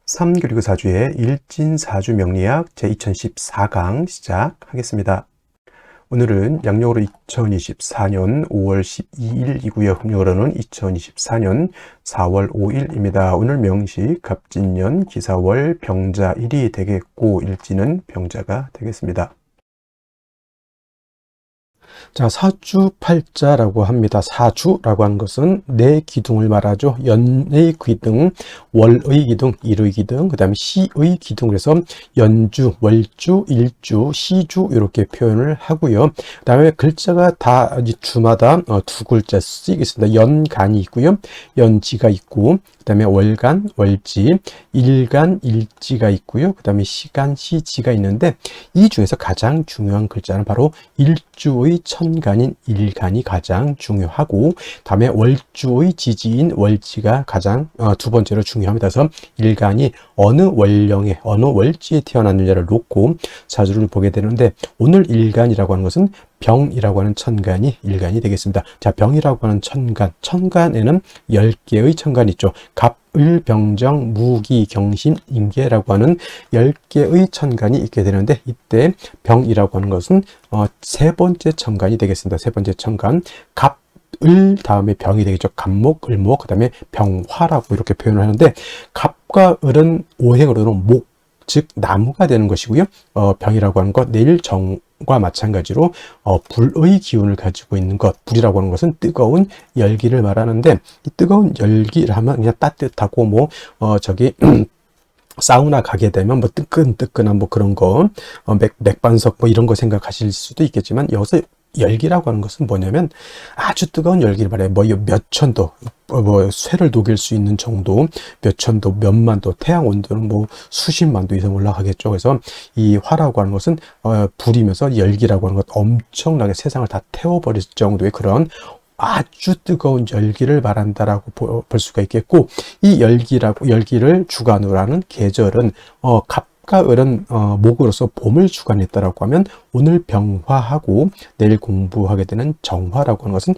삼교리교사주의 일진사주 명리학 제2014강 시작하겠습니다. 오늘은 양력으로 2024년 5월 12일이고요. 음력으로는 2024년 4월 5일입니다. 오늘 명시 갑진년 기사월 병자일이 되겠고 일진은 병자가 되겠습니다. 자, 사주팔자라고 합니다. 사주라고 하는 것은 네 기둥을 말하죠. 연의 기둥, 월의 기둥, 일의 기둥, 그 다음에 시의 기둥. 그래서 연주, 월주, 일주, 시주 이렇게 표현을 하고요. 그 다음에 글자가 다 주마다 두 글자씩 있습니다. 연간이 있고요. 연지가 있고, 그 다음에 월간, 월지, 일간, 일지가 있고요. 그 다음에 시간, 시지가 있는데 이 중에서 가장 중요한 글자는 바로 일주의 천간인 일간이 가장 중요하고, 다음에 월주의 지지인 월지가 가장 두 번째로 중요합니다. 그래서 일간이 어느 월령에 어느 월지에 태어났느냐를 놓고 사주를 보게 되는데, 오늘 일간이라고 하는 것은 병이라고 하는 천간이 일간이 되겠습니다. 자, 병이라고 하는 천간, 천간에는 10개의 천간이 있죠. 갑, 을, 병정, 무기, 경신, 임계라고 하는 10개의 천간이 있게 되는데, 이때 병이라고 하는 것은 세 번째 천간이 되겠습니다. 세 번째 천간, 갑, 을 다음에 병이 되겠죠. 갑목, 을목, 그 다음에 병화라고 이렇게 표현을 하는데, 갑과 을은 오행으로는 목, 즉 나무가 되는 것이고요. 병이라고 하는 것, 내일 정과 마찬가지로 불의 기운을 가지고 있는 것. 불이라고 하는 것은 뜨거운 열기를 말하는데, 이 뜨거운 열기를 하면 그냥 따뜻하고 사우나 가게 되면 뜨끈뜨끈한 그런 거, 맥반석 이런 거 생각하실 수도 있겠지만, 여기서 열기라고 하는 것은 뭐냐면 아주 뜨거운 열기를 말해요. 몇 천도, 쇠를 녹일 수 있는 정도, 몇 천도, 몇만 도, 태양 온도는 수십만 도 이상 올라가겠죠. 그래서 이 화라고 하는 것은 불이면서 열기라고 하는 것, 엄청나게 세상을 다 태워버릴 정도의 그런 아주 뜨거운 열기를 말한다라고 볼 수가 있겠고, 이 열기를 주관으로 하는 계절은 갑과 을은 목으로서 봄을 주관했다라고 하면, 오늘 병화하고 내일 공부하게 되는 정화라고 하는 것은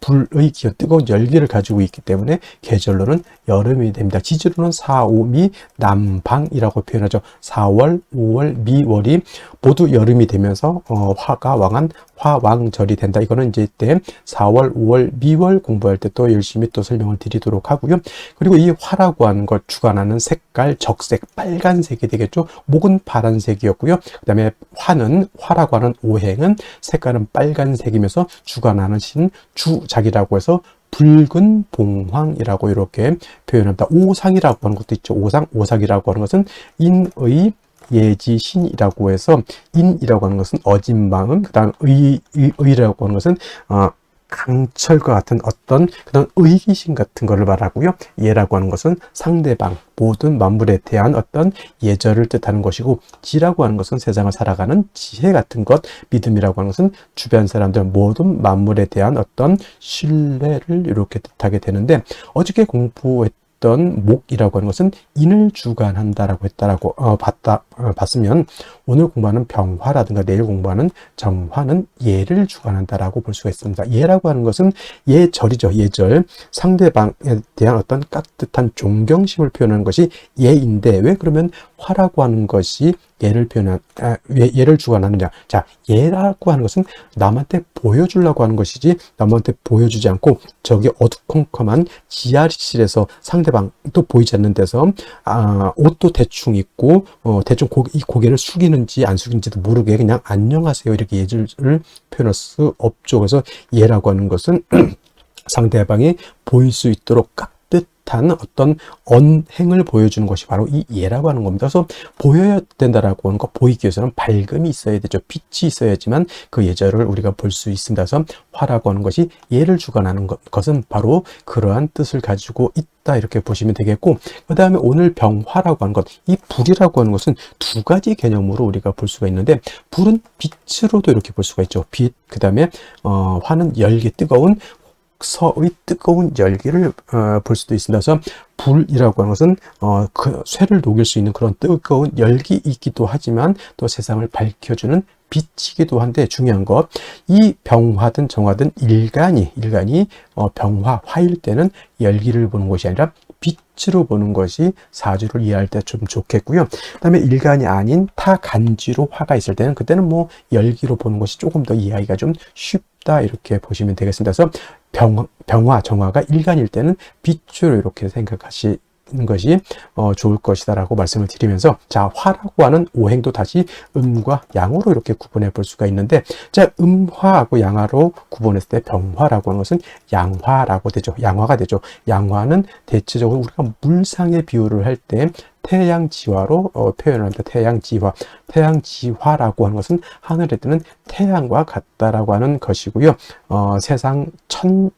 불의 기운, 뜨거운 열기를 가지고 있기 때문에 계절로는 여름이 됩니다. 지지로는 4, 5, 미, 남방이라고 표현하죠. 4월, 5월, 미월이 모두 여름이 되면서 화가 왕한 화왕절이 된다. 이거는 이제 이때 4월, 5월, 미월 공부할 때 또 열심히 또 설명을 드리도록 하고요. 그리고 이 화라고 하는 것 주관하는 색깔, 적색, 빨간색이 되겠죠. 목은 파란색이었고요. 그 다음에 화라고 하는 오행은 색깔은 빨간색이면서 주관하는 신 주작이라고 해서 붉은 봉황이라고 이렇게 표현합니다. 오상이라고 하는 것도 있죠. 오상이라고 하는 것은 인의 예지신이라고 해서, 인이라고 하는 것은 어진 마음, 그 다음 의라고 하는 것은 강철과 같은 어떤 그런 의기심 같은 것을 말하고요. 예라고 하는 것은 상대방, 모든 만물에 대한 어떤 예절을 뜻하는 것이고, 지라고 하는 것은 세상을 살아가는 지혜 같은 것, 믿음이라고 하는 것은 주변 사람들, 모든 만물에 대한 어떤 신뢰를 이렇게 뜻하게 되는데, 어저께 공부했던 목이라고 하는 것은 인을 주관한다라고 했다라고 봤으면, 오늘 공부하는 병화라든가 내일 공부하는 정화는 예를 주관한다라고 볼 수가 있습니다. 예라고 하는 것은 예절이죠. 예절, 상대방에 대한 어떤 깍듯한 존경심을 표현하는 것이 예인데, 왜 그러면 화라고 하는 것이 예를 주관하느냐? 자, 예라고 하는 것은 남한테 보여주려고 하는 것이지, 남한테 보여주지 않고 저기 어두컴컴한 지하실에서 상대방도 보이지 않는 데서 옷도 대충 입고 대충 이 고개를 숙이는지 안 숙이는지도 모르게 그냥 안녕하세요 이렇게 예절을 표현할 수 없죠. 그래서 예라고 하는 것은 상대방이 보일 수 있도록 깍듯한 어떤 언행을 보여주는 것이 바로 이 예라고 하는 겁니다. 그래서 보여야 된다라고 하는 것, 보이기 위해서는 밝음이 있어야 되죠. 빛이 있어야지만 그 예절을 우리가 볼 수 있습니다. 그래서 화라고 하는 것이 예를 주관하는 것은 바로 그러한 뜻을 가지고 있다, 이렇게 보시면 되겠고, 그 다음에 오늘 병화라고 하는 것, 이 불이라고 하는 것은 두 가지 개념으로 우리가 볼 수가 있는데, 불은 빛으로도 이렇게 볼 수가 있죠. 빛, 그 다음에 화는 열기, 뜨거운 서의 뜨거운 열기를 볼 수도 있습니다. 그래서 불이라고 하는 것은 그 쇠를 녹일 수 있는 그런 뜨거운 열기이기도 하지만, 또 세상을 밝혀주는 빛이기도 한데, 중요한 것, 이 병화든 정화든 일간이 병화, 화일 때는 열기를 보는 것이 아니라 빛으로 보는 것이 사주를 이해할 때 좀 좋겠고요. 그다음에 일간이 아닌 타간지로 화가 있을 때는 그때는 뭐 열기로 보는 것이 조금 더 이해하기가 좀 쉽다 이렇게 보시면 되겠습니다. 그래서 병화, 정화가 일간일 때는 빛으로 이렇게 생각하시 것이 좋을 것이다 라고 말씀을 드리면서, 자, 화라고 하는 오행도 다시 음과 양으로 이렇게 구분해 볼 수가 있는데, 자, 음화하고 양화로 구분했을 때 병화라고 하는 것은 양화라고 되죠. 양화가 되죠. 양화는 대체적으로 우리가 물상의 비유를 할 때 태양지화로 표현합니다. 태양지화. 태양지화라고 하는 것은 하늘에 뜨는 태양과 같다라고 하는 것이고요. 세상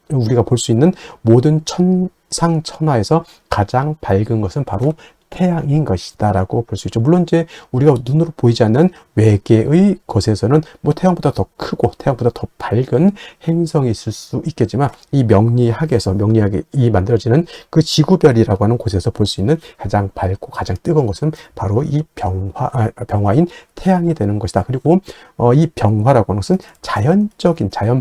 우리가 볼 수 있는 모든 천상천하에서 가장 밝은 것은 바로 태양인 것이다 라고 볼 수 있죠. 물론 이제 우리가 눈으로 보이지 않는 외계의 것에서는 뭐 태양보다 더 크고 태양보다 더 밝은 행성이 있을 수 있겠지만, 이 명리학이 만들어지는 그 지구별이라고 하는 곳에서 볼 수 있는 가장 밝고 가장 뜨거운 것은 바로 이 병화인 태양이 되는 것이다. 그리고 이 병화라고 하는 것은 자연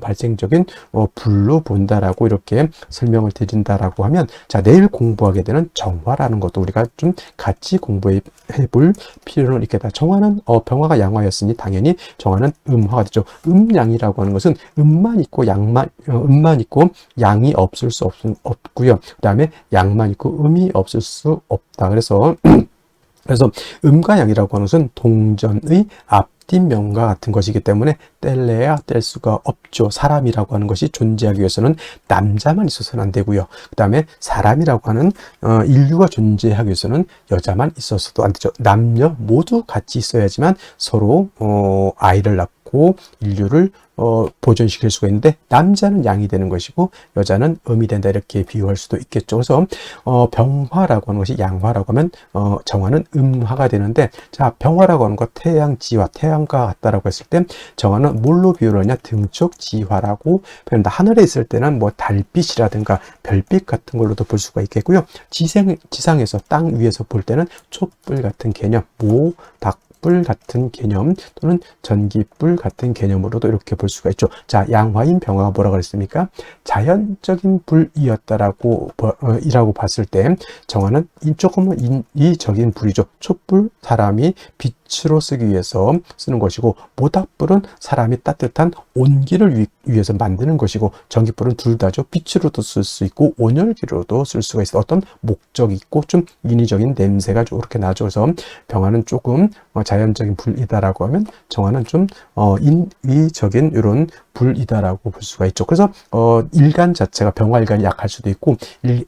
발생적인 불로 본다라고 이렇게 설명을 드린다라고 하면, 자, 내일 공부하게 되는 정화라는 것도 우리가 좀 같이 공부해 볼 필요는 있겠다. 정화는 병화가 양화였으니 당연히 정화는 음화가 되죠. 음양이라고 하는 것은 음만 있고 양이 없을 수 없고요. 그다음에 양만 있고 음이 없을 수 없다. 그래서 음과 양이라고 하는 것은 동전의 앞뒷면과 같은 것이기 때문에 뗄래야 뗄 수가 없죠. 사람이라고 하는 것이 존재하기 위해서는 남자만 있어서는 안 되고요. 그 다음에 사람이라고 하는 인류가 존재하기 위해서는 여자만 있어서도 안 되죠. 남녀 모두 같이 있어야지만 서로 아이를 낳고 인류를 보존시킬 수가 있는데, 남자는 양이 되는 것이고 여자는 음이 된다 이렇게 비유할 수도 있겠죠. 그래서 병화라고 하는 것이 양화라고 하면 정화는 음화가 되는데, 자, 병화라고 하는 것 태양지화, 태양과 같다라고 했을 때 정화는 뭘로 비유를 하냐? 등축지화라고 표현한다. 하늘에 있을 때는 뭐 달빛이라든가 별빛 같은 걸로도 볼 수가 있겠고요. 지상에서 땅 위에서 볼 때는 촛불 같은 개념, 닭불 같은 개념 또는 전기불 같은 개념으로도 이렇게 볼 수가 있죠. 자, 양화인 병화가 뭐라고 그랬습니까? 자연적인 불이었다라고 이라고 봤을 때 정화는 조금은 인위적인 불이죠. 촛불, 사람이 빛으로 쓰기 위해서 쓰는 것이고, 모닥불은 사람이 따뜻한 온기를 위해서 만드는 것이고, 전기불은 둘 다죠. 빛으로도 쓸 수 있고 온열기로도 쓸 수가 있어. 어떤 목적이 있고 좀 인위적인 냄새가 좀 그렇게 나죠. 그래서 병화는 조금 자연적인 불이다라고 하면 정화는 좀 인위적인 이런 불이다라고 볼 수가 있죠. 그래서 일간 자체가 병화일간이 약할 수도 있고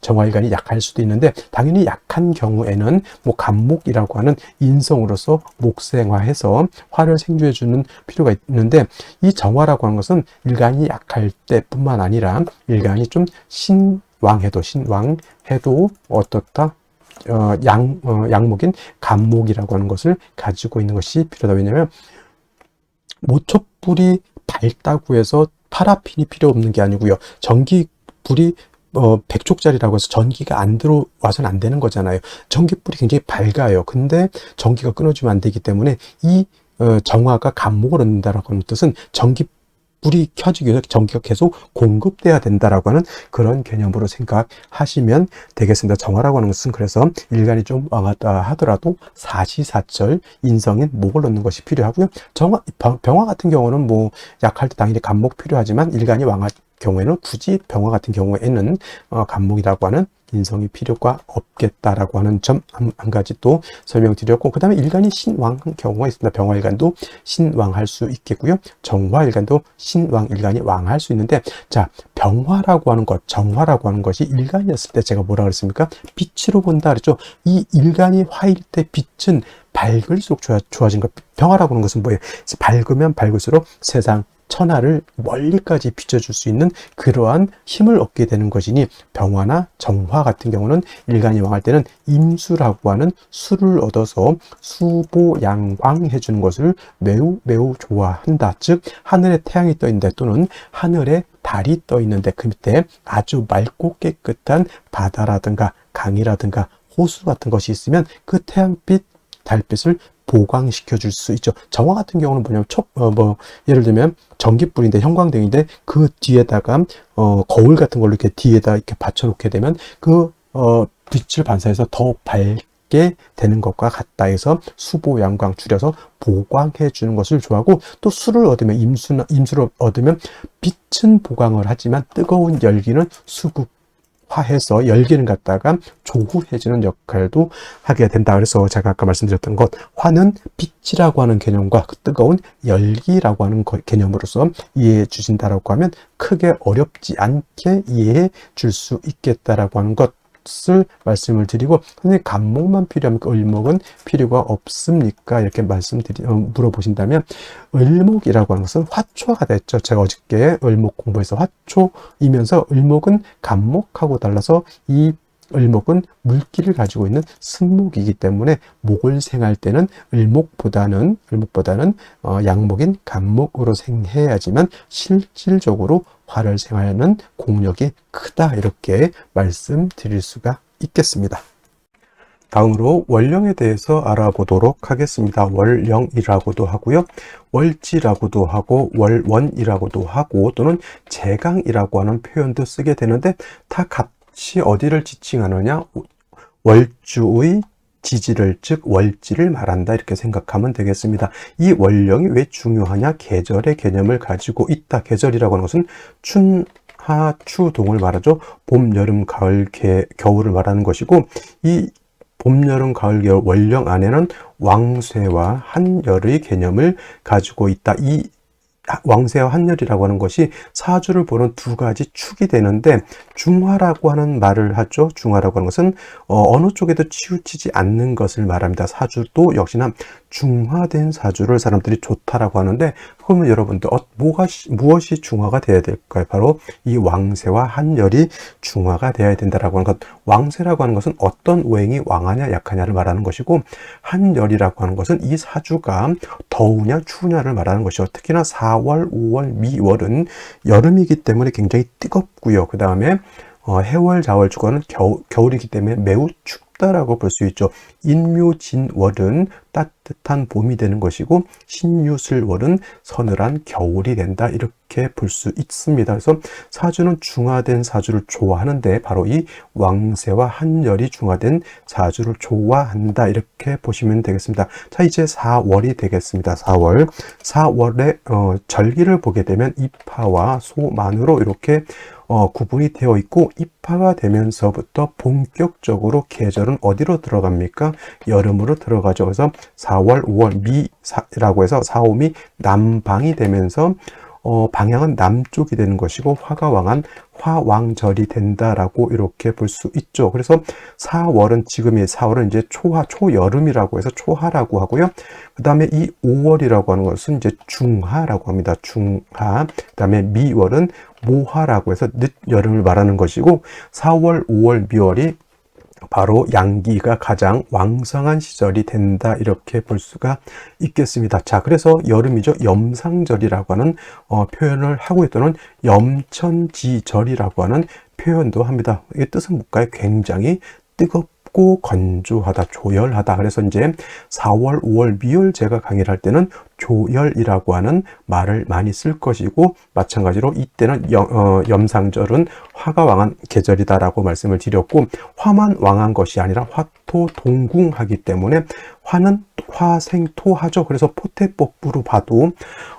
정화일간이 약할 수도 있는데, 당연히 약한 경우에는 뭐 간목이라고 하는 인성으로서 목생화해서 화를 생주해 주는 필요가 있는데, 이 정화라고 하는 것은 일간이 약할 때뿐만 아니라 일간이 좀 신왕해도 어떻다? 양목인 간목이라고 하는 것을 가지고 있는 것이 필요하다. 왜냐하면 모촛불이 밝다고 해서 파라핀이 필요 없는 게 아니고요. 전기불이 100족짜리라고 해서 전기가 안 들어와서는 안 되는 거잖아요. 전기불이 굉장히 밝아요. 근데 전기가 끊어지면 안 되기 때문에 이 정화가 간목을 얻는다라고 하는 뜻은 전기불이 켜지기 위해서 전기가 계속 공급돼야 된다라고 하는 그런 개념으로 생각하시면 되겠습니다. 정화라고 하는 것은 그래서 일간이 좀 왕하다 하더라도 사시사철 인성인 목을 얻는 것이 필요하고요. 병화 같은 경우는 뭐 약할 때 당연히 간목 필요하지만 일간이 왕할 경우에는 굳이 병화 같은 경우에는 간목이라고 하는 인성이 필요가 없겠다라고 하는 점 한 가지 또 설명드렸고, 그 다음에 일간이 신왕한 경우가 있습니다. 병화일간도 신왕할 수 있겠고요. 정화일간도 신왕일간이 왕할 수 있는데, 자, 병화라고 하는 것, 정화라고 하는 것이 일간이었을 때 제가 뭐라 그랬습니까? 빛으로 본다 그랬죠. 이 일간이 화일 때 빛은 밝을수록 좋아진 것. 병화라고 하는 것은 뭐예요? 밝으면 밝을수록 세상 천하를 멀리까지 비춰줄 수 있는 그러한 힘을 얻게 되는 것이니, 병화나 정화 같은 경우는 일간이 왕할 때는 임수라고 하는 수를 얻어서 수보양광해 주는 것을 매우 매우 좋아한다. 즉 하늘에 태양이 떠 있는데 또는 하늘에 달이 떠 있는데 그 밑에 아주 맑고 깨끗한 바다라든가 강이라든가 호수 같은 것이 있으면 그 태양빛, 달빛을 보강시켜 줄 수 있죠. 정화 같은 경우는 뭐냐면 예를 들면 전기불인데 형광등인데 그 뒤에다가 거울 같은 걸로 이렇게 뒤에다 이렇게 받쳐 놓게 되면 그 빛을 반사해서 더 밝게 되는 것과 같다 해서 수보, 양광 줄여서 보광해 주는 것을 좋아하고, 또 수를 얻으면 임수를 얻으면 빛은 보광을 하지만 뜨거운 열기는 수극화해서 열기를 갖다가 조후해주는 역할도 하게 된다. 그래서 제가 아까 말씀드렸던 것, 화는 빛이라고 하는 개념과 그 뜨거운 열기라고 하는 개념으로서 이해해 주신다라고 하면 크게 어렵지 않게 이해해 줄 수 있겠다라고 하는 것을 말씀을 드리고, 선생님 간목만 필요합니까? 을목은 필요가 없습니까? 이렇게 물어보신다면, 을목이라고 하는 것은 화초가 됐죠. 제가 어저께 을목 공부해서 화초이면서 을목은 간목하고 달라서 이 을목은 물기를 가지고 있는 승목이기 때문에 목을 생할 때는 을목보다는 양목인 간목으로 생해야지만 실질적으로 화를 생하는 공력이 크다, 이렇게 말씀드릴 수가 있겠습니다. 다음으로 월령에 대해서 알아보도록 하겠습니다. 월령이라고도 하고요, 월지라고도 하고, 월원이라고도 하고, 또는 제강이라고 하는 표현도 쓰게 되는데, 다 같이 어디를 지칭하느냐? 월주의 지지를, 즉 월지를 말한다, 이렇게 생각하면 되겠습니다. 이 월령이 왜 중요하냐? 계절의 개념을 가지고 있다. 계절이라고 하는 것은 춘하 추동을 말하죠. 봄, 여름, 가을, 겨울을 말하는 것이고, 이 봄, 여름, 가을, 겨울 월령 안에는 왕쇠와 한열의 개념을 가지고 있다. 이 왕쇠와 한열이라고 하는 것이 사주를 보는 두 가지 축이 되는데, 중화라고 하는 말을 하죠. 중화라고 하는 것은 어느 쪽에도 치우치지 않는 것을 말합니다. 사주도 역시나 중화된 사주를 사람들이 좋다라고 하는데, 그러면 여러분들 무엇이 중화가 되어야 될까요? 바로 이 왕쇠와 한열이 중화가 되어야 된다라고 하는 것. 왕쇠라고 하는 것은 어떤 오행이 왕하냐 약하냐를 말하는 것이고, 한열이라고 하는 것은 이 사주가 더우냐 추우냐를 말하는 것이죠. 특히나 4월, 5월, 미월은 여름이기 때문에 굉장히 뜨겁고요. 그 다음에 해월, 자월, 주간은 겨울이기 때문에 매우 춥다라고 볼 수 있죠. 인묘진월은 따뜻한 봄이 되는 것이고, 신유술월은 서늘한 겨울이 된다, 이렇게 볼 수 있습니다. 그래서 사주는 중화된 사주를 좋아하는데, 바로 이 왕쇠와 한열이 중화된 사주를 좋아한다, 이렇게 보시면 되겠습니다. 자, 이제 4월이 되겠습니다. 4월의 절기를 보게 되면 입하와 소만으로 이렇게 구분이 되어 있고, 입하가 되면서부터 본격적으로 계절은 어디로 들어갑니까? 여름으로 들어가죠. 그래서 4월, 5월 미라고 해서 4, 5미 남방이 되면서 방향은 남쪽이 되는 것이고, 화가 왕한 화왕절이 된다라고 이렇게 볼 수 있죠. 그래서 4월은, 지금의 4월은 이제 초여름이라고 해서 초하라고 하고요. 그 다음에 이 5월이라고 하는 것은 이제 중하라고 합니다. 중하. 그 다음에 미월은 모하라고 해서 늦여름을 말하는 것이고, 4월, 5월, 미월이 바로 양기가 가장 왕성한 시절이 된다, 이렇게 볼 수가 있겠습니다. 자, 그래서 여름이죠. 염상절이라고 하는 표현을 하고 있다는 염천지절이라고 하는 표현도 합니다. 이 뜻은 뭘까요? 굉장히 뜨겁고 건조하다, 조열하다. 그래서 이제 4월, 5월, 미월 제가 강의를 할 때는 조열이라고 하는 말을 많이 쓸 것이고, 마찬가지로 이때는 염상절은 화가 왕한 계절이다라고 말씀을 드렸고, 화만 왕한 것이 아니라 화토동궁하기 때문에 화는 화생토하죠. 그래서 포태법부로 봐도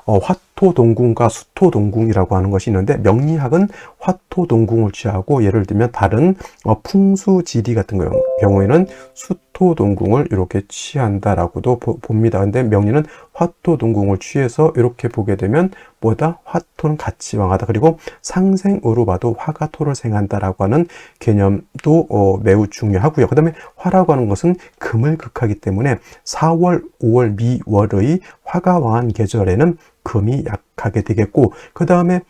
화토동궁과 수토동궁이라고 하는 것이 있는데, 명리학은 화토동궁을 취하고, 예를 들면 다른 풍수지리 같은 경우에는 수토동궁을 이렇게 취한다라고도 봅니다. 근데 명리는 화토동궁을 취해서 이렇게 보게 되면 뭐다? 화토는 같이 왕하다. 그리고 상생으로 봐도 화가 토를 생한다라고 하는 개념도 매우 중요하고요. 그 다음에 화라고 하는 것은 금을 극하기 때문에 4월, 5월, 미월의 화가 왕한 계절에는 금이 약하게 되겠고, 그 다음에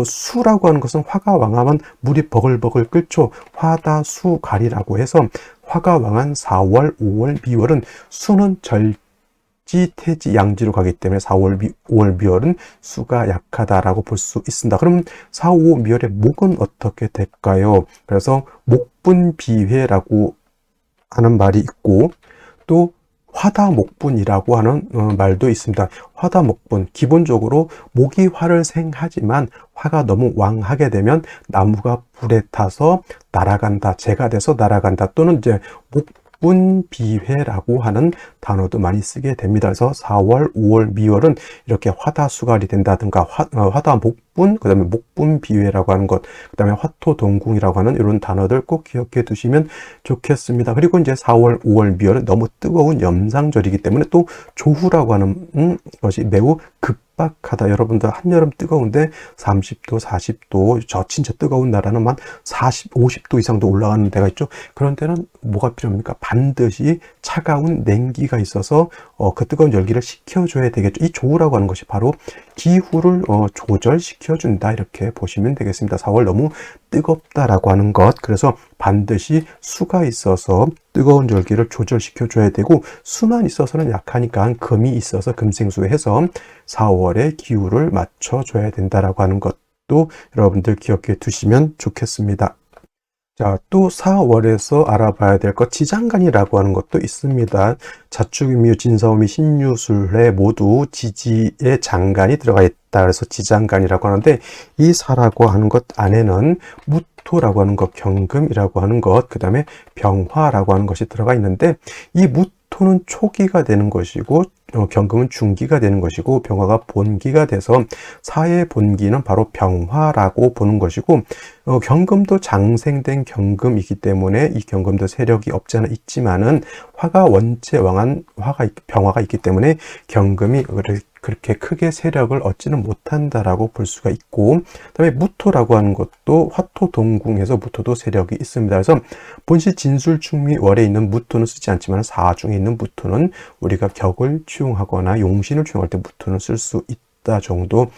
수라고 하는 것은 화가 왕하면 물이 버글버글 끓죠. 화다수갈이라고 해서 화가 왕한 4월, 5월, 미월은 수는 태지, 양지로 가기 때문에 4월, 5월, 미월은 수가 약하다라고 볼 수 있습니다. 그럼 4, 5, 미월의 목은 어떻게 될까요? 그래서 목분비회라고 하는 말이 있고, 또 화다목분이라고 하는 말도 있습니다. 화다목분, 기본적으로 목이 화를 생하지만 화가 너무 왕하게 되면 나무가 불에 타서 날아간다, 재가 돼서 날아간다, 또는 이제 목분비회라고 하는 단어도 많이 쓰게 됩니다. 그래서 4월, 5월, 미월은 이렇게 화다수갈이 된다든가 화다목분, 그 다음에 목분비회라고 하는 것, 그 다음에 화토동궁이라고 하는 이런 단어들 꼭 기억해 두시면 좋겠습니다. 그리고 이제 4월, 5월, 미월은 너무 뜨거운 염상절이기 때문에 또 조후라고 하는 것이 매우 급박하다. 여러분들 한여름 뜨거운데 30도, 40도, 저 진짜 뜨거운 나라는 만 40, 50도 이상도 올라가는 데가 있죠. 그런 데는 뭐가 필요합니까? 반드시 차가운 냉기가 있어서 그 뜨거운 열기를 식혀줘야 되겠죠. 이 조우라고 하는 것이 바로 기후를 조절시켜준다, 이렇게 보시면 되겠습니다. 4월 너무 뜨겁다라고 하는 것, 그래서 반드시 수가 있어서 뜨거운 열기를 조절시켜 줘야 되고, 수만 있어서는 약하니까 금이 있어서 금생수해서 4월의 기후를 맞춰 줘야 된다라고 하는 것도 여러분들 기억해 두시면 좋겠습니다. 자, 또 4월에서 알아봐야 될 것, 지장간이라고 하는 것도 있습니다. 자축인묘, 진사오미, 신유술에 모두 지지의 장간이 들어가 있다. 그래서 지장간이라고 하는데, 이 사라고 하는 것 안에는 무토라고 하는 것, 경금이라고 하는 것, 그 다음에 병화라고 하는 것이 들어가 있는데, 이 무토는 초기가 되는 것이고 경금은 중기가 되는 것이고 병화가 본기가 돼서 사의 본기는 바로 병화라고 보는 것이고, 경금도 장생된 경금이기 때문에 이 경금도 세력이 없지 않아 있지만은 화가 원체 왕한 병화가 있기 때문에 경금이 그렇게 크게 세력을 얻지는 못한다라고 볼 수가 있고, 그다음에 무토라고 하는 것도 화토동궁에서 무토도 세력이 있습니다. 그래서 본시 진술충미월에 있는 무토는 쓰지 않지만 사중에 있는 무토는 우리가 격을 취용하거나 용신을 취용할 때 무토는 쓸 수 있다 정도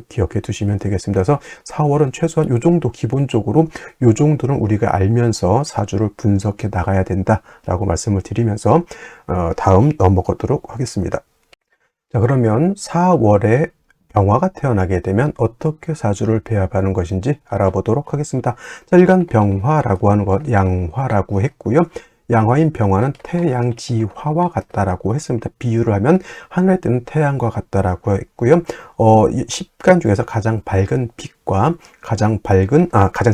기억해 두시면 되겠습니다. 그래서 4월은 최소한 요 정도, 기본적으로 요 정도는 우리가 알면서 사주를 분석해 나가야 된다라고 말씀을 드리면서 다음 넘어가도록 하겠습니다. 자, 그러면 4월에 병화가 태어나게 되면 어떻게 사주를 배합하는 것인지 알아보도록 하겠습니다. 자, 일간 병화라고 하는 것, 양화라고 했고요. 양화인 병화는 태양지화와 같다라고 했습니다. 비유를 하면 하늘에 뜨는 태양과 같다라고 했고요. 10간 중에서 가장 밝은 빛과 가장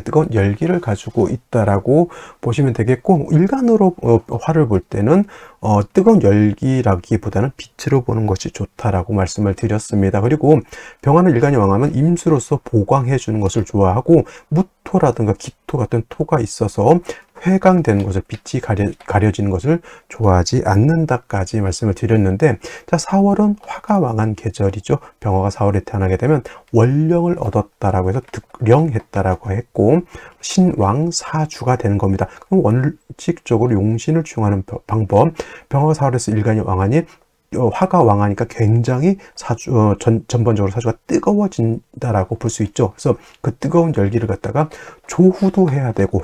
뜨거운 열기를 가지고 있다라고 보시면 되겠고, 일간으로 화를 볼 때는 뜨거운 열기라기보다는 빛으로 보는 것이 좋다라고 말씀을 드렸습니다. 그리고 병화는 일간이 왕하면 임수로서 보강해 주는 것을 좋아하고, 무토라든가 기토 같은 토가 있어서 회강되는 것을, 빛이 가려지는 것을 좋아하지 않는다까지 말씀을 드렸는데, 자, 4월은 화가 왕한 계절이죠. 병화가 4월에 태어나게 되면 원령을 얻었다라고 해서 득령했다라고 했고, 신왕사주가 되는 겁니다. 그럼 원칙적으로 용신을 취용하는 방법, 병화가 4월에서 일간이 왕하니 화가 왕하니까 굉장히 전반적으로 사주가 뜨거워진다라고 볼 수 있죠. 그래서 그 뜨거운 열기를 갖다가 조후도 해야 되고,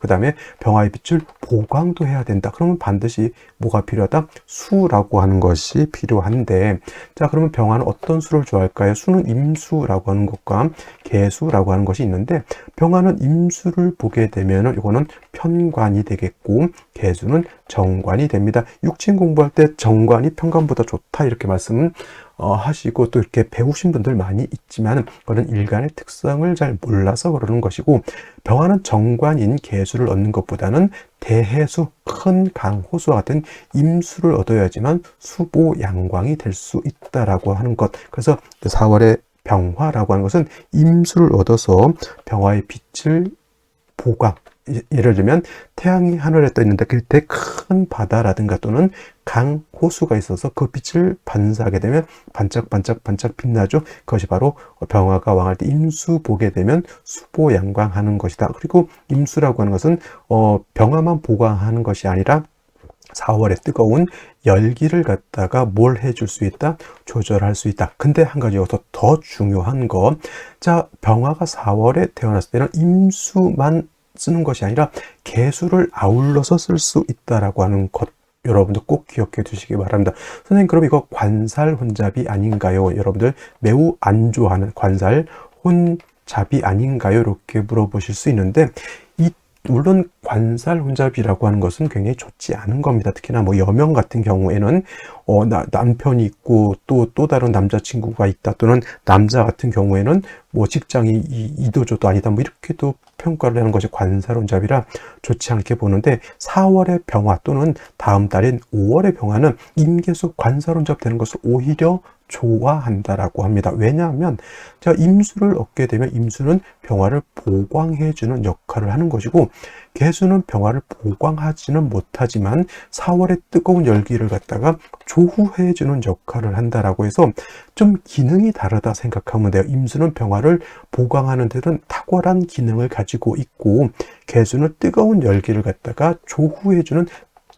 그 다음에 병화의 빛을 보강도 해야 된다. 그러면 반드시 뭐가 필요하다? 수라고 하는 것이 필요한데, 자, 그러면 병화는 어떤 수를 좋아할까요? 수는 임수라고 하는 것과 계수라고 하는 것이 있는데, 병화는 임수를 보게 되면 이거는 편관이 되겠고, 계수는 정관이 됩니다. 육친 공부할 때 정관이 편관보다 좋다, 이렇게 말씀은 하시고, 또 이렇게 배우신 분들 많이 있지만 그거는 일간의 특성을 잘 몰라서 그러는 것이고, 병화는 정관인 계수를 얻는 것보다는 대해수, 큰 강, 호수와 같은 임수를 얻어야지만 수보 양광이 될 수 있다라고 하는 것. 그래서 4월에 병화라고 하는 것은 임수를 얻어서 병화의 빛을 보강, 예를 들면 태양이 하늘에 떠 있는데 그때 큰 바다라든가 또는 강, 호수가 있어서 그 빛을 반사하게 되면 반짝반짝 빛나죠. 그것이 바로 병화가 왕할 때 임수 보게 되면 수보 양광하는 것이다. 그리고 임수라고 하는 것은 병화만 보강하는 것이 아니라 4월에 뜨거운 열기를 갖다가 뭘 해줄 수 있다? 조절할 수 있다. 근데 한 가지 여기서 더 중요한 거, 자, 병화가 4월에 태어났을 때는 임수만 쓰는 것이 아니라 계수를 아울러서 쓸 수 있다라고 하는 것, 여러분들 꼭 기억해 두시기 바랍니다. 선생님, 그럼 이거 관살 혼잡이 아닌가요? 여러분들 매우 안 좋아하는 관살 혼잡이 아닌가요? 이렇게 물어보실 수 있는데, 이 물론 관살 혼잡이라고 하는 것은 굉장히 좋지 않은 겁니다. 특히나 뭐 여명 같은 경우에는 남편이 있고 또 다른 남자친구가 있다, 또는 남자 같은 경우에는 뭐 직장이 이도저도 아니다, 뭐 이렇게도 평가를 하는 것이 관살 혼잡이라 좋지 않게 보는데, 4월의 병화 또는 다음 달인 5월의 병화는 임계수 관살 혼잡 되는 것을 오히려 좋아한다라고 합니다. 왜냐하면 제가 임수를 얻게 되면 임수는 병화를 보강해주는 역할을 하는 것이고, 계수는 병화를 보강하지는 못하지만 4월의 뜨거운 열기를 갖다가 조후해주는 역할을 한다라고 해서 좀 기능이 다르다 생각하면 돼요. 임수는 병화를 보강하는 데는 탁월한 기능을 가지고 있고, 계수는 뜨거운 열기를 갖다가 조후해주는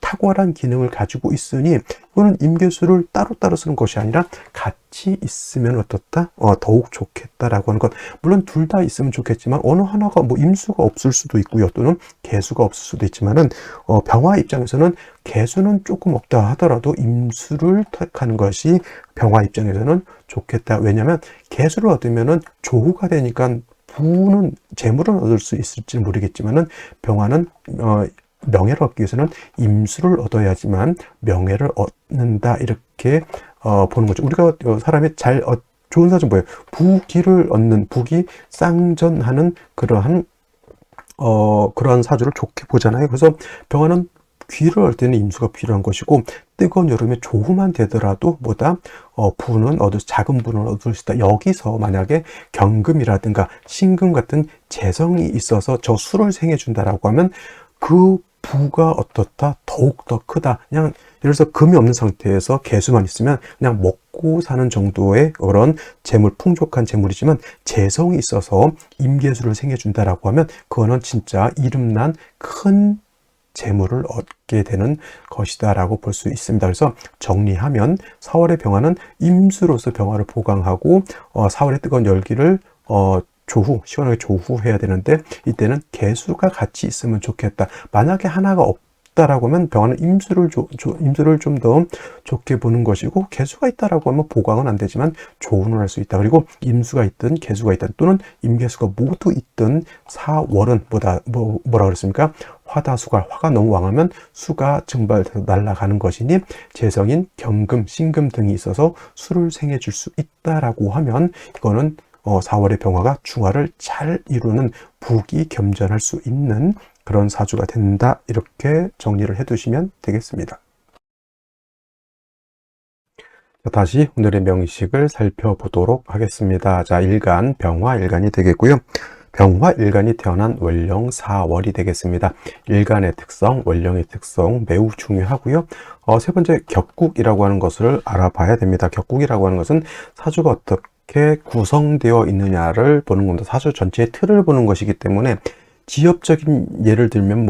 탁월한 기능을 가지고 있으니, 이거는 임계수를 따로따로 쓰는 것이 아니라 같이 있으면 어떻다? 더욱 좋겠다라고 하는 것. 물론 둘 다 있으면 좋겠지만 어느 하나가 뭐 임수가 없을 수도 있고요, 또는 계수가 없을 수도 있지만은 병화 입장에서는 계수는 조금 없다 하더라도 임수를 택하는 것이 병화 입장에서는 좋겠다. 왜냐하면 계수를 얻으면은 조후가 되니까 부는 재물은 얻을 수 있을지 모르겠지만은, 병화는 명예를 얻기 위해서는 임수를 얻어야지만 명예를 얻는다, 이렇게 보는 거죠. 우리가 사람이 좋은 사주 뭐예요? 부귀를 얻는, 부귀 쌍전하는 그러한 사주를 좋게 보잖아요. 그래서 병화는 귀를 얻을 때는 임수가 필요한 것이고, 뜨거운 여름에 조후만 되더라도 부는 작은 부는 얻을 수 있다. 여기서 만약에 경금이라든가 신금 같은 재성이 있어서 저 수를 생해준다라고 하면 그 부가 어떻다? 더욱 더 크다. 그냥 예를 들어서 금이 없는 상태에서 계수만 있으면 그냥 먹고 사는 정도의 그런 재물, 풍족한 재물이지만 재성이 있어서 임계수를 생해준다라고 하면 그거는 진짜 이름난 큰 재물을 얻게 되는 것이다 라고 볼 수 있습니다. 그래서 정리하면 4월의 병화는 임수로서 병화를 보강하고 4월의 뜨거운 열기를 시원하게 조후해야 되는데, 이때는 계수가 같이 있으면 좋겠다. 만약에 하나가 없다라고 하면 병화는 임수를 좀 더 좋게 보는 것이고, 계수가 있다라고 하면 보강은 안 되지만 조후는 할 수 있다. 그리고 임수가 있든 계수가 있든 또는 임계수가 모두 있든 4월은 뭐라 그랬습니까? 화다수갈, 화가 너무 왕하면 수가 증발해서 날아가는 것이니, 재성인 경금, 신금 등이 있어서 수를 생해줄 수 있다라고 하면, 이거는 4월의 병화가 중화를 잘 이루는, 부귀 겸전할 수 있는 그런 사주가 된다, 이렇게 정리를 해 두시면 되겠습니다. 다시 오늘의 명식을 살펴보도록 하겠습니다. 자, 일간, 병화 일간이 되겠고요. 병화 일간이 태어난 월령 4월이 되겠습니다. 일간의 특성, 월령의 특성 매우 중요하고요. 세 번째, 격국이라고 하는 것을 알아봐야 됩니다. 격국이라고 하는 것은 사주가 어떻게 구성되어 있느냐를 보는 겁니다. 사주 전체의 틀을 보는 것이기 때문에, 지엽적인 예를 들면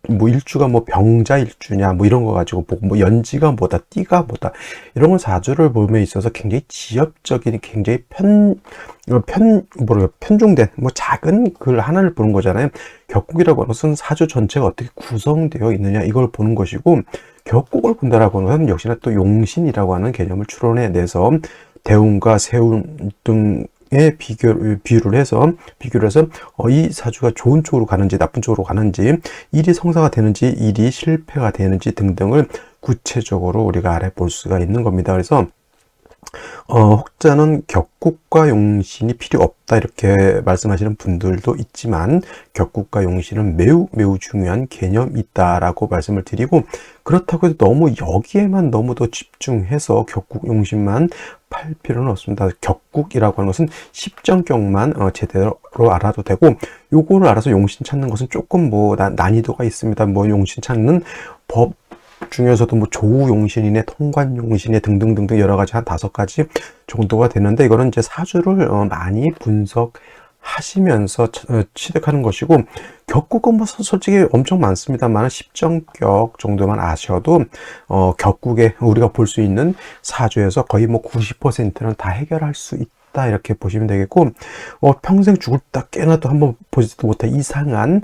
일주가 병자일주냐 이런 거 가지고 보고, 연지가 뭐다, 띠가 뭐다, 이런 걸 사주를 봄에 있어서 굉장히 지엽적인, 굉장히 편중된 작은 글 하나를 보는 거잖아요. 격국이라고 하는 것은 사주 전체가 어떻게 구성되어 있느냐, 이걸 보는 것이고, 격국을 본다라고 하는 것은 역시나 또 용신이라고 하는 개념을 추론해내서 대운과 세운 등의 비교를 해서 이 사주가 좋은 쪽으로 가는지 나쁜 쪽으로 가는지, 일이 성사가 되는지 일이 실패가 되는지 등등을 구체적으로 우리가 알아볼 수가 있는 겁니다. 그래서 혹자는 격국과 용신이 필요 없다, 이렇게 말씀하시는 분들도 있지만, 격국과 용신은 매우 중요한 개념이 있다라고 말씀을 드리고, 그렇다고 해서 너무 여기에만 너무 더 집중해서 격국 용신만 팔 필요는 없습니다. 격국이라고 하는 것은 십정격만 제대로 알아도 되고, 요거를 알아서 용신 찾는 것은 조금 난이도가 있습니다. 용신 찾는 법 중에서도 조우용신이네, 통관용신이네 등등등등 여러 가지 한 5가지 정도가 되는데, 이거는 이제 사주를 많이 분석하시면서 취득하는 것이고, 격국은 솔직히 엄청 많습니다만, 십정격 정도만 아셔도 격국에 우리가 볼 수 있는 사주에서 거의 90%는 다 해결할 수 있다 이렇게 보시면 되겠고, 평생 죽을다 깨나도 한번 보지도 못할 이상한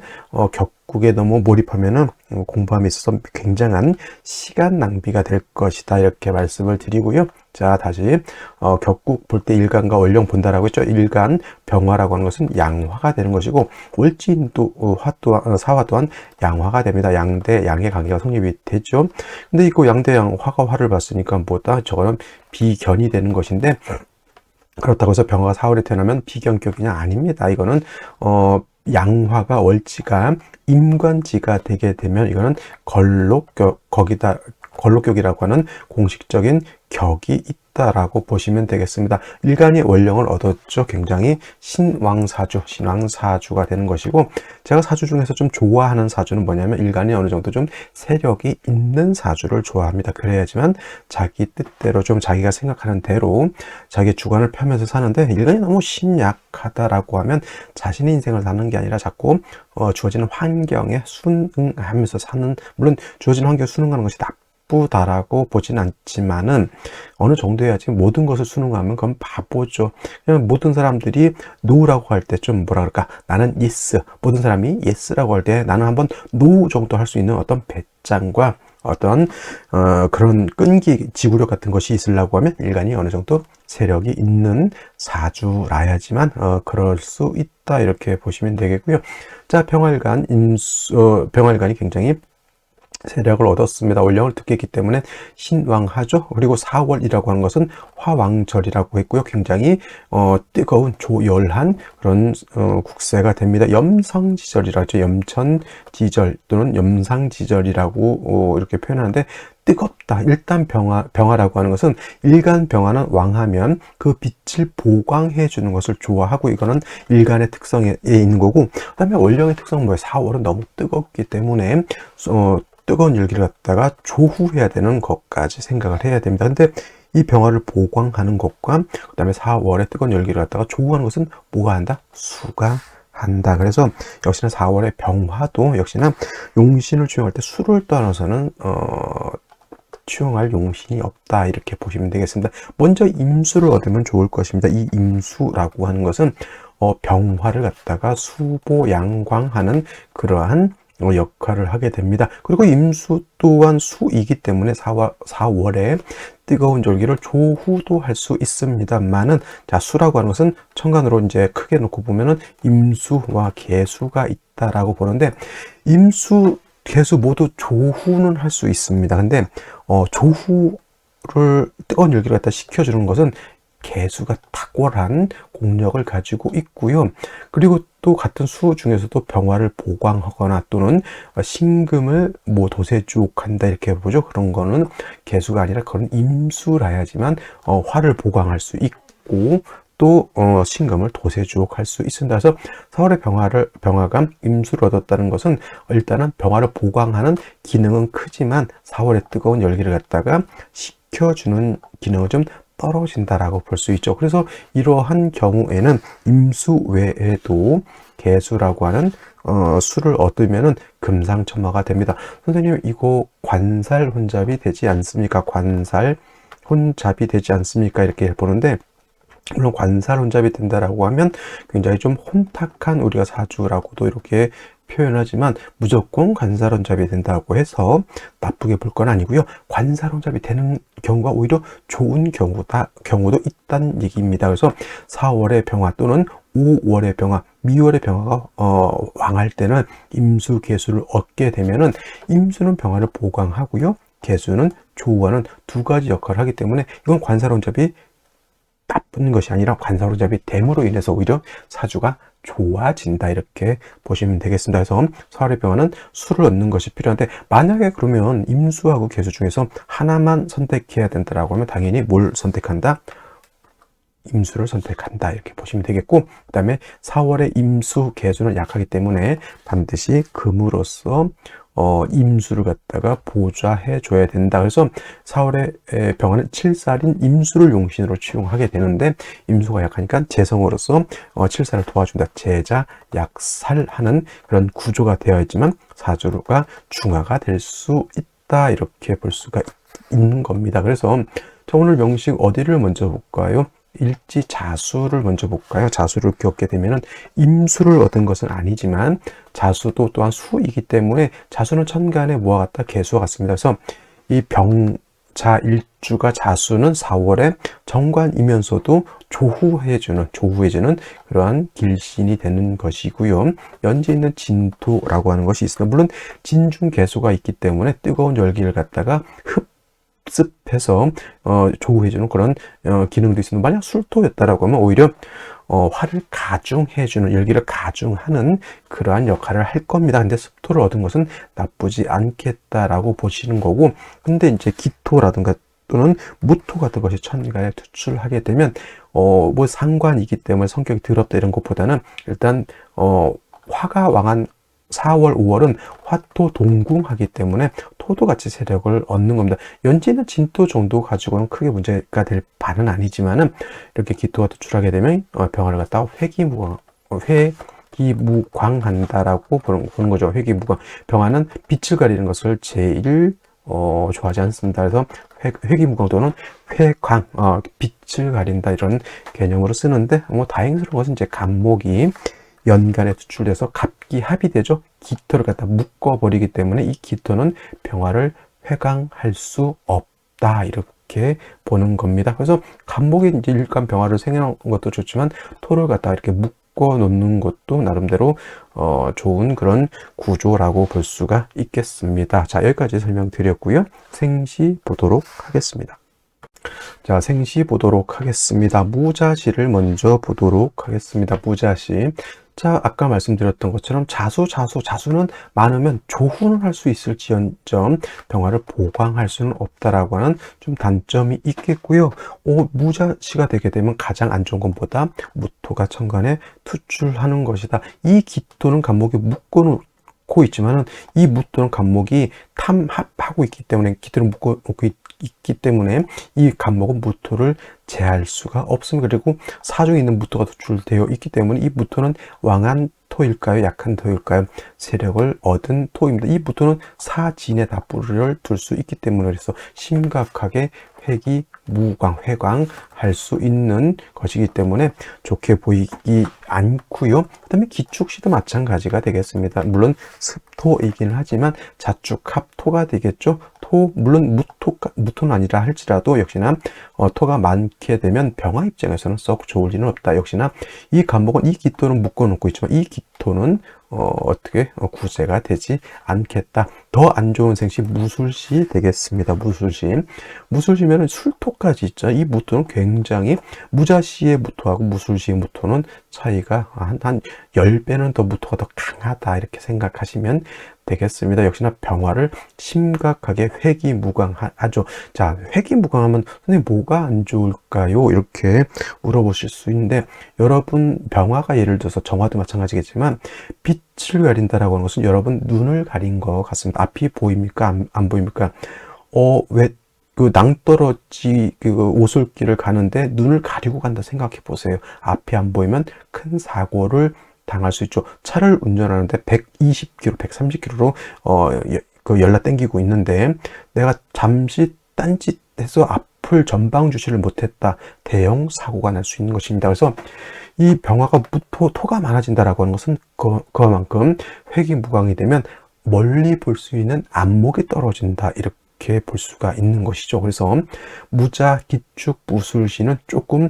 격국에 너무 몰입하면은 공부함에 있어서 굉장한 시간 낭비가 될 것이다 이렇게 말씀을 드리고요. 자, 다시 격국 볼 때 일간과 원령 본다라고 했죠. 일간 병화라고 하는 것은 양화가 되는 것이고, 월지인도 사화 또한 양화가 됩니다. 양대 양의 관계가 성립이 되죠. 근데 이거 양대 양 화가 화를 봤으니까 뭐다, 저거는 비견이 되는 것인데, 그렇다고 해서 병화가 4월에 태어나면 비견격이냐? 아닙니다. 이거는 양화가 월지가 임관지가 되게 되면 이거는 걸록격이라고 하는 공식적인 격이 있다라고 보시면 되겠습니다. 일간이 원령을 얻었죠. 굉장히 신왕사주가 되는 것이고, 제가 사주 중에서 좀 좋아하는 사주는 뭐냐면, 일간이 어느 정도 좀 세력이 있는 사주를 좋아합니다. 그래야지만 자기 뜻대로 좀 자기가 생각하는 대로 자기 주관을 펴면서 사는데, 일간이 너무 신약하다라고 하면 자신의 인생을 사는 게 아니라 자꾸 주어지는 환경에 순응하면서 사는, 물론 주어지는 환경에 순응하는 것이 나쁘다라고 보진 않지만은 어느 정도 해야지. 모든 것을 순응하면 그건 바보죠. 그냥 모든 사람들이 노라고 할 때 좀 뭐라 그럴까, 나는 yes, 모든 사람이 yes라고 할 때 나는 한번 no 정도 할 수 있는 어떤 배짱과 어떤 그런 끈기, 지구력 같은 것이 있으려고 하면 일간이 어느 정도 세력이 있는 사주라야지만 그럴 수 있다 이렇게 보시면 되겠고요. 자, 병활간이 굉장히 세력을 얻었습니다. 원령을 득했기 때문에 신왕하죠. 그리고 4월이라고 하는 것은 화왕절이라고 했고요. 굉장히 뜨거운 조열한 그런 국세가 됩니다. 염성지절이라고 하죠. 염천지절 또는 염상지절이라고 이렇게 표현하는데, 뜨겁다. 일단 병화라고 하는 것은, 일간 병화는 왕하면 그 빛을 보강해 주는 것을 좋아하고, 이거는 일간의 특성에 있는 거고, 그 다음에 원령의 특성은 뭐예요? 4월은 너무 뜨겁기 때문에 뜨거운 열기를 갖다가 조후해야 되는 것까지 생각을 해야 됩니다. 근데 이 병화를 보강하는 것과 그 다음에 4월에 뜨거운 열기를 갖다가 조후하는 것은 뭐가 한다? 수가 한다. 그래서 역시나 4월의 병화도 역시나 용신을 취용할 때 수를 떠나서는 취용할 용신이 없다 이렇게 보시면 되겠습니다. 먼저 임수를 얻으면 좋을 것입니다. 이 임수라고 하는 것은 병화를 갖다가 수보양광하는 그러한 역할을 하게 됩니다. 그리고 임수 또한 수이기 때문에 4월에 뜨거운 절기를 조후도 할 수 있습니다만은, 자, 수라고 하는 것은 천간으로 이제 크게 놓고 보면은 임수와 계수가 있다라고 보는데, 임수, 계수 모두 조후는 할 수 있습니다. 근데 조후를 뜨거운 열기를 갖다 시켜주는 것은 계수가 탁월한 공력을 가지고 있고요. 그리고 또 같은 수 중에서도 병화를 보강하거나 또는 신금을 뭐 도세주옥한다 이렇게 보죠. 그런 거는 계수가 아니라 그런 임수라야지만 화를 보강할 수 있고, 또 신금을 도세주옥할 수 있습니다. 그래서 4월의 병화가 임수를 얻었다는 것은 일단은 병화를 보강하는 기능은 크지만 4월의 뜨거운 열기를 갖다가 식혀주는 기능은 좀 떨어진다라고 볼 수 있죠. 그래서 이러한 경우에는 임수 외에도 계수라고 하는 수를 얻으면은 금상첨화가 됩니다. 선생님, 이거 관살 혼잡이 되지 않습니까? 관살 혼잡이 되지 않습니까? 이렇게 보는데, 물론 관살 혼잡이 된다라고 하면 굉장히 좀 혼탁한 우리가 사주라고도 이렇게 표현하지만, 무조건 관살 혼잡이 된다고 해서 나쁘게 볼 건 아니고요. 관살 혼잡이 되는 경우가 오히려 좋은 경우도 있다는 얘기입니다. 그래서 4월의 병화 또는 5월의 병화, 미월의 병화가 왕할 때는 임수, 계수를 얻게 되면은, 임수는 병화를 보강하고요, 계수는 조우하는 두 가지 역할을 하기 때문에 이건 관살 혼잡이 나쁜 것이 아니라 관살 혼잡이 됨으로 인해서 오히려 사주가 좋아진다 이렇게 보시면 되겠습니다. 그래서 4월의 병화는 수를 얻는 것이 필요한데, 만약에 그러면 임수하고 계수 중에서 하나만 선택해야 된다라고 하면 당연히 뭘 선택한다? 임수를 선택한다 이렇게 보시면 되겠고, 그 다음에 4월의 임수, 계수는 약하기 때문에 반드시 금으로써 임수를 갖다가 보좌해 줘야 된다. 그래서 4월의 병화는 7살인 임수를 용신으로 취용하게 되는데, 임수가 약하니까 재성으로서 7살을 도와준다. 제자 약살하는 그런 구조가 되어 있지만 사주가 중화가 될 수 있다 이렇게 볼 수가 있는 겁니다. 그래서 자, 오늘 명식 어디를 먼저 볼까요? 일지자수를 먼저 볼까요? 자수를 겪게 되면은 임수를 얻은 것은 아니지만 자수도 또한 수이기 때문에 자수는 천간에 뭐와 같다? 개수와 같습니다. 그래서 이 병자 일주가 자수는 4월에 정관이면서도 조후해주는 그러한 길신이 되는 것이고요. 연재 있는 진토라고 하는 것이 있습니다. 물론 진중개수가 있기 때문에 뜨거운 열기를 갖다가 습해서 조우해주는 그런 기능도 있습니다. 만약 술토였다라고 하면 오히려 화를 가중해주는, 열기를 가중하는 그러한 역할을 할 겁니다. 근데 습토를 얻은 것은 나쁘지 않겠다라고 보시는 거고, 근데 이제 기토라든가 또는 무토 같은 것이 천간에 투출하게 되면 뭐 상관이기 때문에 성격이 더럽다 이런 것보다는 일단 화가 왕한 4월, 5월은 화토 동궁하기 때문에 토도같이 세력을 얻는 겁니다. 연지는 진토 정도 가지고는 크게 문제가 될 바는 아니지만은 이렇게 기토가 투출하게 되면 병화를 갖다가 회기무광한다라고 보는 거죠. 회기무광. 병화는 빛을 가리는 것을 제일 좋아하지 않습니다. 그래서 회기무광 또는 회광, 빛을 가린다 이런 개념으로 쓰는데 뭐 다행스러운 것은 이제 간목이 연간에 투출돼서 갑기합이 되죠. 기토를 갖다 묶어버리기 때문에 이 기토는 병화를 회강할 수 없다 이렇게 보는 겁니다. 그래서 간목이 이제 일간 병화를 생겨난 것도 좋지만 토를 갖다 이렇게 묶어 놓는 것도 나름대로 좋은 그런 구조라고 볼 수가 있겠습니다. 자, 여기까지 설명드렸고요. 생시 보도록 하겠습니다. 자, 생시 보도록 하겠습니다. 무자시를 먼저 보도록 하겠습니다. 무자시. 자, 아까 말씀드렸던 것처럼 자수는 많으면 조훈을 할 수 있을지언정 병화를 보강할 수는 없다라고 하는 좀 단점이 있겠고요. 무자시가 되게 되면 가장 안 좋은 것보다 무토가 천간에 투출하는 것이다. 이 기토는 간목이 묶어놓고 있지만은 이 무토는 간목이 탐합하고 있기 때문에 기토를 묶어놓고 있기 때문에 이 간목은 무토를 제할 수가 없습니다. 그리고 사중에 있는 무토가 투출되어 있기 때문에 이 무토는 왕한 토일까요? 약한 토일까요? 세력을 얻은 토입니다. 이 무토는 사진에다 뿌리를 둘 수 있기 때문에 그래서 심각하게 회광 할 수 있는 것이기 때문에 좋게 보이기 않고요. 그 다음에 기축시도 마찬가지가 되겠습니다. 물론 습토이긴 하지만 자축합토가 되겠죠. 물론 무토는 아니라 할지라도 역시나 토가 많게 되면 병화 입장에서는 썩 좋을 리는 없다. 역시나 이 간목은 이 기토는 묶어놓고 있지만 이 기토는 어떻게 구제가 되지 않겠다. 더 안 좋은 생시 무술시 되겠습니다. 무술시면은 술토까지 있죠. 이 무토는 굉장히 무자시의 무토하고 무술시의 무토는 차이가 한 10배는 더 무토가 더 강하다 이렇게 생각하시면 되겠습니다. 역시나 병화를 심각하게 회기무광하죠. 자, 회기무광하면 선생님 뭐가 안 좋을까요? 이렇게 물어보실 수 있는데 여러분 병화가 예를 들어서 정화도 마찬가지겠지만 빛을 가린다라고 하는 것은 여러분 눈을 가린 것 같습니다. 앞이 보입니까? 안 보입니까? 왜 그 낭떠러지 그 오솔길을 가는데 눈을 가리고 간다 생각해 보세요. 앞이 안 보이면 큰 사고를 당할 수 있죠. 차를 운전하는데 120km, 130km로 그 열나 땡기고 있는데 내가 잠시 딴짓해서 앞을 전방 주시를 못했다. 대형 사고가 날 수 있는 것입니다. 그래서 이 병화가 토가 많아진다라고 하는 것은 그만큼 회기무광이 되면 멀리 볼 수 있는 안목이 떨어진다. 이렇게 볼 수가 있는 것이죠. 그래서 무자, 기축, 무술시는 조금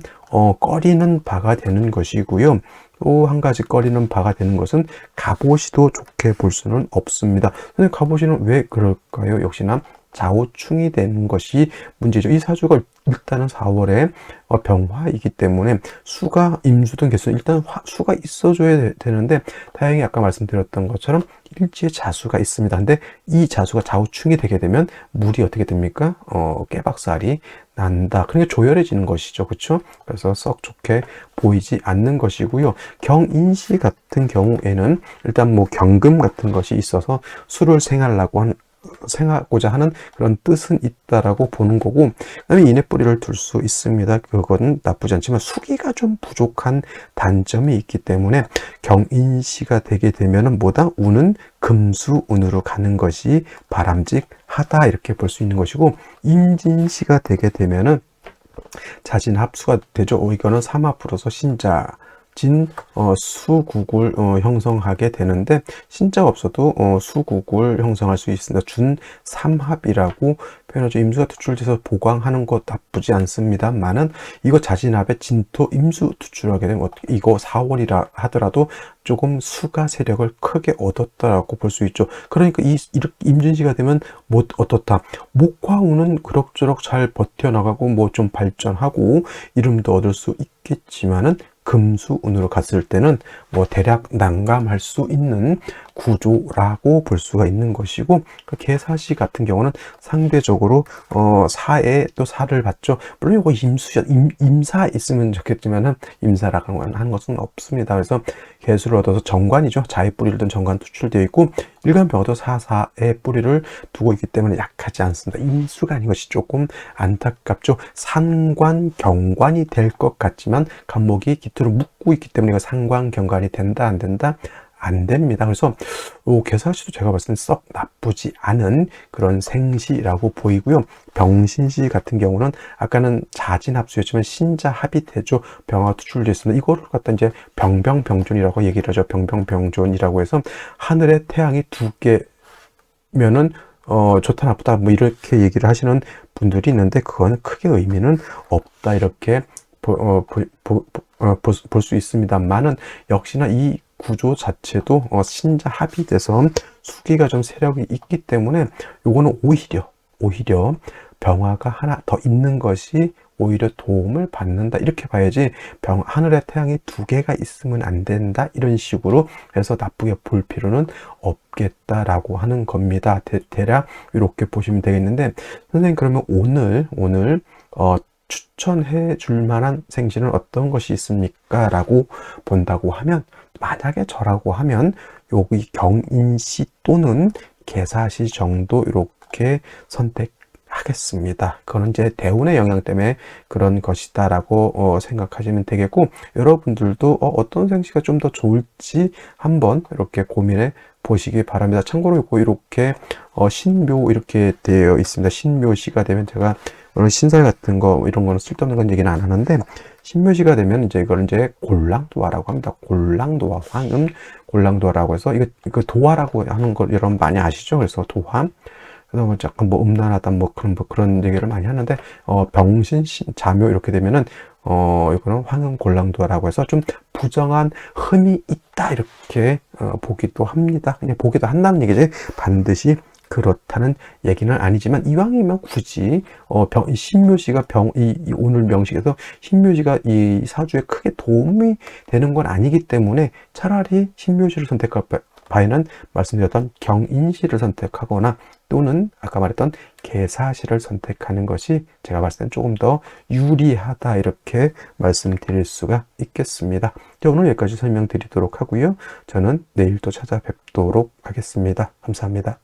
꺼리는 바가 되는 것이고요. 또 한 가지 꺼리는 바가 되는 것은 갑오시도 좋게 볼 수는 없습니다. 근데 갑오시는 왜 그럴까요? 역시나 좌우충이 되는 것이 문제죠. 이 사주가 일단은 4월에 병화이기 때문에 수가 임수든 개수든 일단 수가 있어줘야 되는데 다행히 아까 말씀드렸던 것처럼 일지에 자수가 있습니다. 근데 이 자수가 좌우충이 되게 되면 물이 어떻게 됩니까? 깨박살이 난다. 그러니까 조열해지는 것이죠. 그렇죠? 그래서 썩 좋게 보이지 않는 것이고요. 경인시 같은 경우에는 일단 뭐 경금 같은 것이 있어서 수를 생하고자 하는 그런 뜻은 있다라고 보는 거고, 그다음에 인의 뿌리를 둘 수 있습니다. 그거는 나쁘지 않지만 수기가 좀 부족한 단점이 있기 때문에 경인시가 되게 되면은 뭐다? 운은 금수운으로 가는 것이 바람직하다 이렇게 볼 수 있는 것이고, 임진시가 되게 되면은 자진 합수가 되죠. 이거는 삼합으로서 신자 진 수국을 형성하게 되는데, 신자가 없어도 수국을 형성할 수 있습니다. 준 삼합이라고 표현하죠. 임수가 투출돼서 보강하는 것 나쁘지 않습니다만은, 이거 자진합에 진토 임수 투출하게 되면 이거 4월이라 하더라도 조금 수가 세력을 크게 얻었다라고 볼 수 있죠. 그러니까 이렇게 임진시가 되면 어떻다, 목화운은 그럭저럭 잘 버텨나가고 뭐 좀 발전하고 이름도 얻을 수 있겠지만은, 금수운으로 갔을 때는 뭐 대략 난감할 수 있는 구조라고 볼 수가 있는 것이고, 그 개사시 같은 경우는 상대적으로 사에 또 사를 받죠. 물론 이거 임사 있으면 좋겠지만은 임사라고 하는 것은 없습니다. 그래서 개수를 얻어서 정관이죠. 자의 뿌리를 든 정관 투출되어 있고, 일간병도 사사의 뿌리를 두고 있기 때문에 약하지 않습니다. 임수가 아닌 것이 조금 안타깝죠. 상관 경관이 될 것 같지만 간목이 기토를 묶고 있기 때문에 이거 상관 경관이 된다 안 된다? 안 됩니다. 그래서 개사시도 제가 봤을 땐 썩 나쁘지 않은 그런 생시라고 보이고요. 병신시 같은 경우는 아까는 자진합수였지만 신자합이 되죠. 병화가 투출되어 있습니다. 이거를 갖다 이제 병병병존이라고 얘기를 하죠. 병병병존이라고 해서 하늘에 태양이 두 개면은 좋다 나쁘다 뭐 이렇게 얘기를 하시는 분들이 있는데, 그거는 크게 의미는 없다 이렇게 볼 수 있습니다만은, 역시나 이 구조 자체도 신자 합이 돼서 수기가 좀 세력이 있기 때문에 요거는 오히려 병화가 하나 더 있는 것이 오히려 도움을 받는다 이렇게 봐야지, 하늘에 태양이 두 개가 있으면 안 된다 이런 식으로 해서 나쁘게 볼 필요는 없겠다라고 하는 겁니다. 대략 이렇게 보시면 되겠는데, 선생님 그러면 오늘 추천해 줄 만한 생신은 어떤 것이 있습니까? 라고 본다고 하면, 만약에 저라고 하면 여기 경인시 또는 개사시 정도 이렇게 선택하겠습니다. 그거는 이제 대운의 영향 때문에 그런 것이다 라고 생각하시면 되겠고, 여러분들도 어떤 생시가 좀 더 좋을지 한번 이렇게 고민해 보시기 바랍니다. 참고로 이렇게 신묘 이렇게 되어 있습니다. 신묘시가 되면 제가 신설 같은 거 이런 거는 쓸데없는 건 얘기는 안 하는데, 신묘시가 되면 이제 이걸 이제 골랑도화라고 합니다. 골랑도화, 황은 골랑도화라고 해서 이거 도화라고 하는 걸 여러분 많이 아시죠? 그래서 도화. 그래서 뭐 약간 뭐 음란하다 뭐 그런 얘기를 많이 하는데, 병신 자묘 이렇게 되면은 이거는 황은 골랑도화라고 해서 좀 부정한 흠이 있다 이렇게 보기도 합니다. 그냥 보기도 한다는 얘기지 반드시 그렇다는 얘기는 아니지만, 이왕이면 굳이 신묘시가 오늘 명식에서 신묘시가 이 사주에 크게 도움이 되는 건 아니기 때문에, 차라리 신묘시를 선택할 바에는 말씀드렸던 경인시를 선택하거나 또는 아까 말했던 개사시를 선택하는 것이 제가 봤을 땐 조금 더 유리하다 이렇게 말씀드릴 수가 있겠습니다. 오늘 여기까지 설명드리도록 하고요. 저는 내일 또 찾아뵙도록 하겠습니다. 감사합니다.